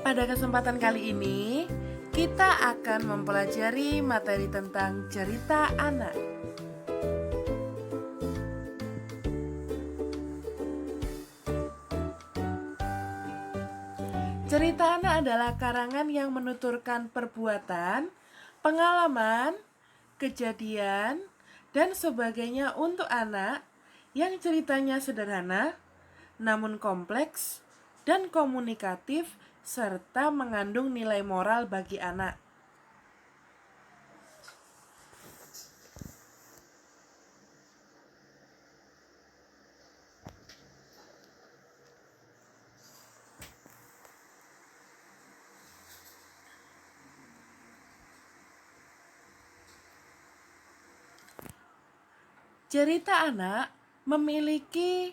Pada kesempatan kali ini, kita akan mempelajari materi tentang cerita anak. Cerita anak adalah karangan yang menuturkan perbuatan, pengalaman, kejadian, dan sebagainya untuk anak yang ceritanya sederhana, namun kompleks dan komunikatif serta mengandung nilai moral bagi anak. Cerita anak memiliki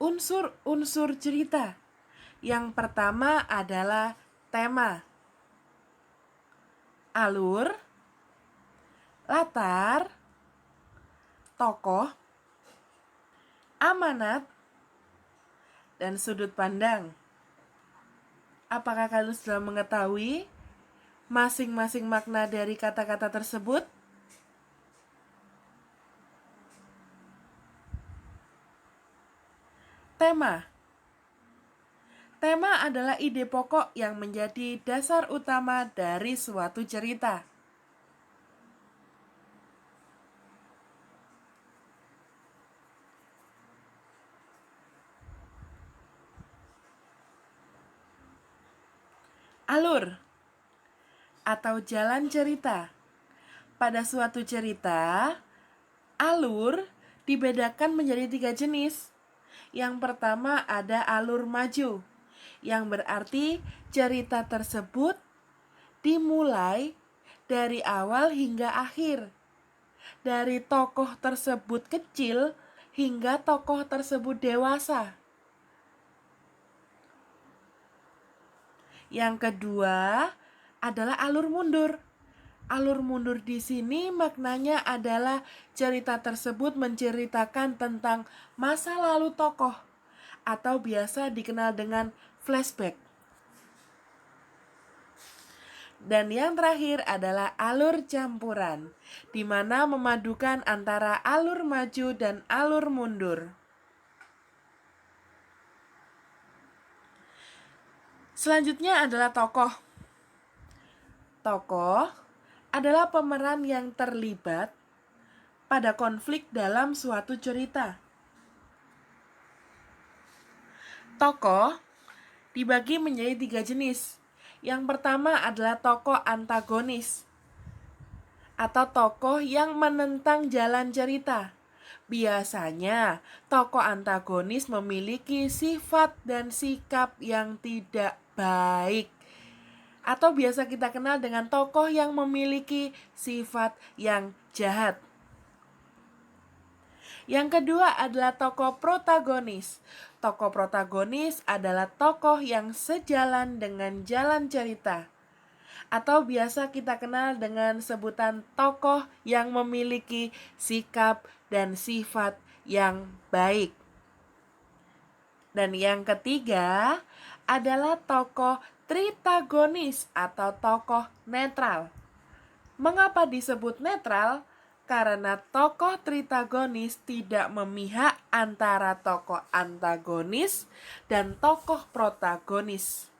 unsur-unsur cerita. Yang pertama adalah tema, alur, latar, tokoh, amanat, dan sudut pandang. Apakah kalian sudah mengetahui masing-masing makna dari kata-kata tersebut? Tema. Tema adalah ide pokok yang menjadi dasar utama dari suatu cerita. Alur atau jalan cerita. Pada suatu cerita, alur dibedakan menjadi 3 jenis. Yang pertama ada alur maju, yang berarti cerita tersebut dimulai dari awal hingga akhir, dari tokoh tersebut kecil hingga tokoh tersebut dewasa. Yang kedua adalah alur mundur. Alur mundur di sini maknanya adalah cerita tersebut menceritakan tentang masa lalu tokoh atau biasa dikenal dengan flashback. Dan yang terakhir adalah alur campuran, di mana memadukan antara alur maju dan alur mundur. Selanjutnya adalah tokoh. Tokoh adalah pemeran yang terlibat pada konflik dalam suatu cerita. Tokoh dibagi menjadi 3 jenis. Yang pertama adalah tokoh antagonis atau tokoh yang menentang jalan cerita. Biasanya tokoh antagonis memiliki sifat dan sikap yang tidak baik, atau biasa kita kenal dengan tokoh yang memiliki sifat yang jahat. Yang kedua adalah tokoh protagonis. Tokoh protagonis adalah tokoh yang sejalan dengan jalan cerita, atau biasa kita kenal dengan sebutan tokoh yang memiliki sikap dan sifat yang baik. Dan yang ketiga adalah tokoh tritagonis atau tokoh netral. Mengapa disebut netral? Karena tokoh tritagonis tidak memihak antara tokoh antagonis dan tokoh protagonis.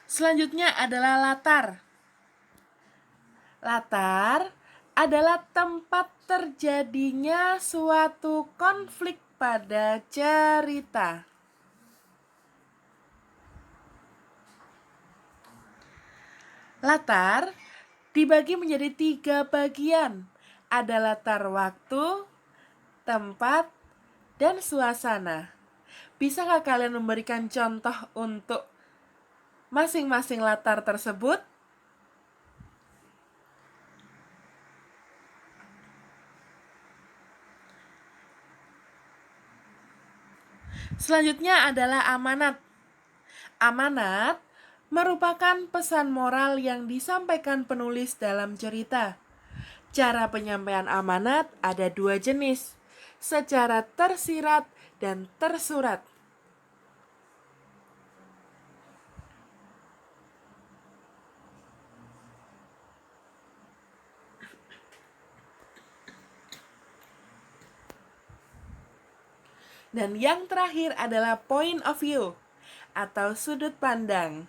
Selanjutnya adalah latar. Latar adalah tempat terjadinya suatu konflik pada cerita. Latar dibagi menjadi 3 bagian. Ada latar waktu, tempat, dan suasana. Bisakah kalian memberikan contoh untuk masing-masing latar tersebut? Selanjutnya adalah amanat. Amanat merupakan pesan moral yang disampaikan penulis dalam cerita. Cara penyampaian amanat ada dua jenis, secara tersirat dan tersurat. Dan yang terakhir adalah point of view atau sudut pandang.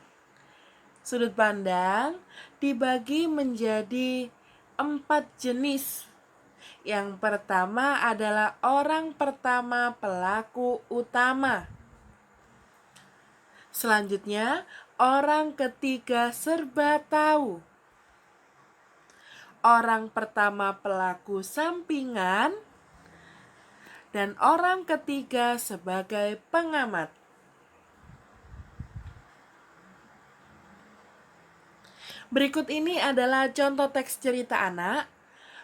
Sudut pandang dibagi menjadi 4 jenis. Yang pertama adalah orang pertama pelaku utama. Selanjutnya, orang ketiga serba tahu. Orang pertama pelaku sampingan dan orang ketiga sebagai pengamat. Berikut ini adalah contoh teks cerita anak.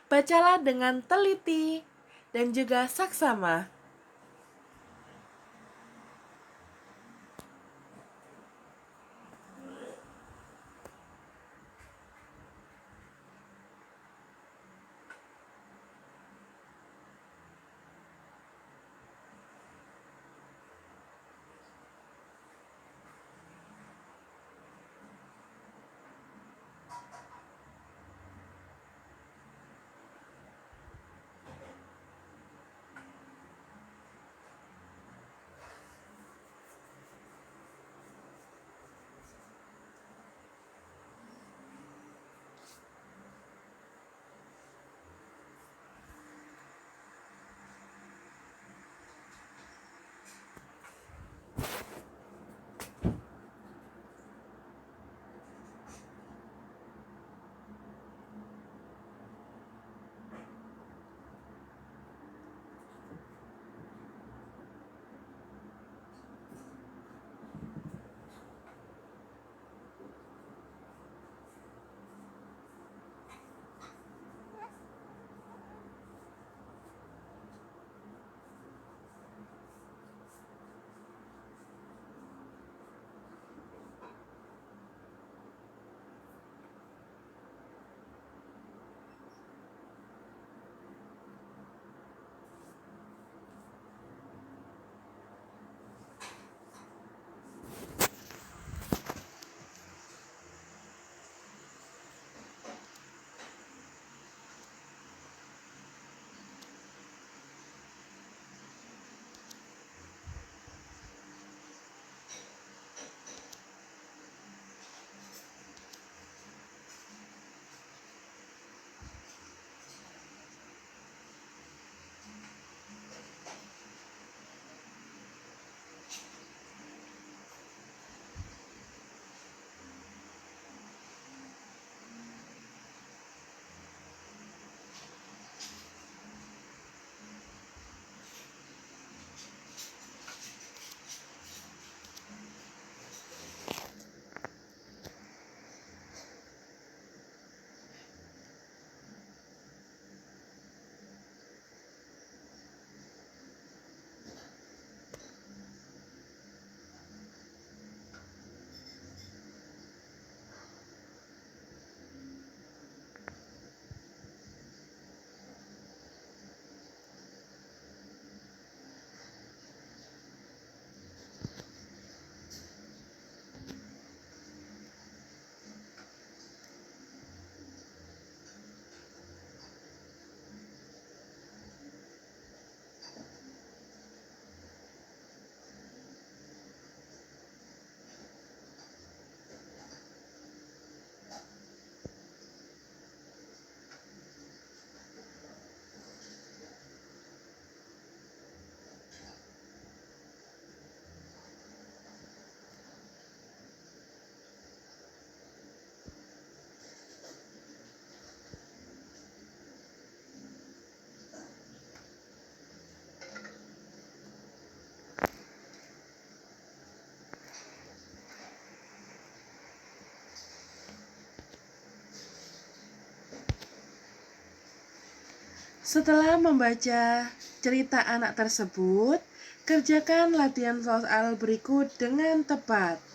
Bacalah dengan teliti dan juga saksama. Setelah membaca cerita anak tersebut, kerjakan latihan soal berikut dengan tepat.